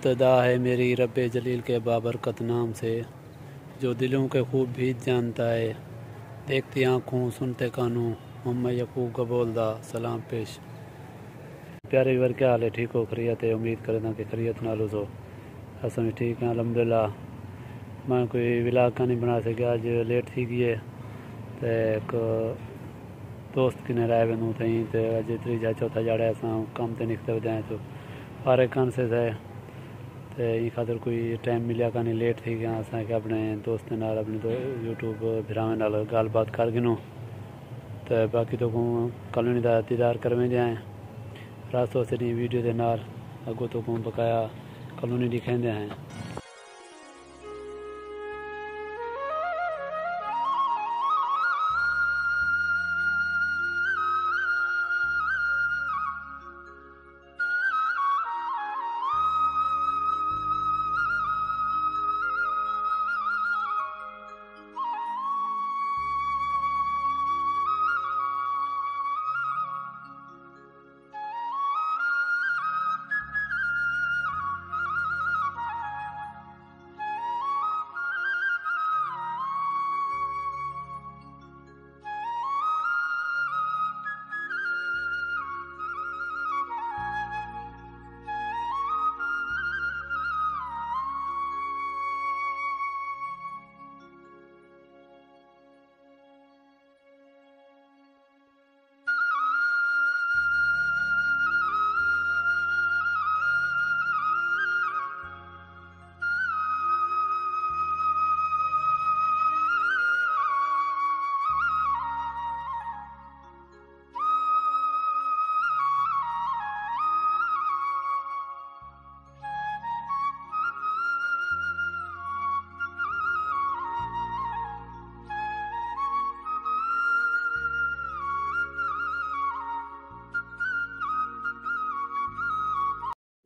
इब्तदा है मेरी रब्बे जलील के बाबरकत नाम से, जो दिलों के खूब भी जानता है, देखती आँखों सुनते कानों, मोहम्मद यकूब का बोलदा सलाम पेश। प्यारे व्यूअर, क्या हाल है? ठीक हो? खैरियत है? उम्मीद करदा कि खैरियत नाल हो। असां भी ठीक हैं अल्हम्दुलिल्लाह। मैं कोई व्लॉग का नहीं बना सकिया, अज लेट थी गई है। तो एक दोस्त किने राय वनूं थी, तो अज तीजा चौथा जाड़ा असां कम ते निकते वधाएं तो फारग कान से थे, तो ई खातर कोई टाइम मिलिया कानी, लेट थी गया। असांखे अपने दोस्तों नाल, अपने यूट्यूब भिरावें नाल गाल बात कर गिनूं, तो बाकी तो कॉलोनी का दीदार कर वेंदे आए। रास्तों सॼी वीडियो के नाल अगों तो बकाया कॉलोनी दिखाते हैं।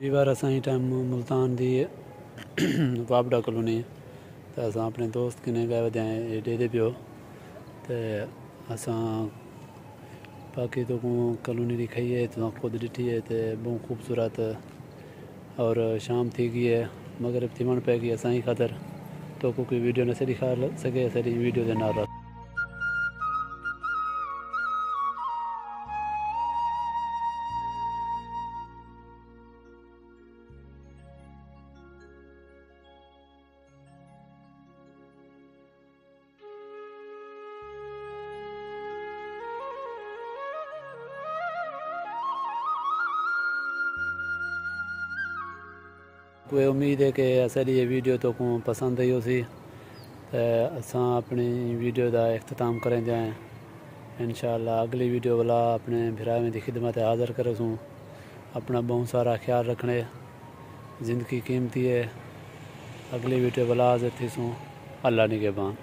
बार असां टाइम मुल्तान दी वाबड़ा कॉलोनी, तो असां अपने दोस्त किने गए वे आए डेदे पियो। तो असां बाकी तो कॉलोनी दिखाई है, तो खुद डिठी है, तो बहुत खूबसूरत और शाम थी गई है, मगरब थी मन पै गई असां ही खातर। तो कोई वीडियो न से दिखा सके, सरी वीडियो के नाल कोई उम्मीद है कि सारी ये वीडियो तो को पसंद आई होसी। तो असां अपनी वीडियो का अख्ताम करें जाएँ इंशाअल्लाह। अगली वीडियो वाला अपने भिरावें की खिदमत हाज़िर करूँ। अपना बहुत सारा ख्याल रखने, ज़िंदगी कीमती है। अगली वीडियो वाला हाज़िर थी सूँ। अल्लाह निगहबान।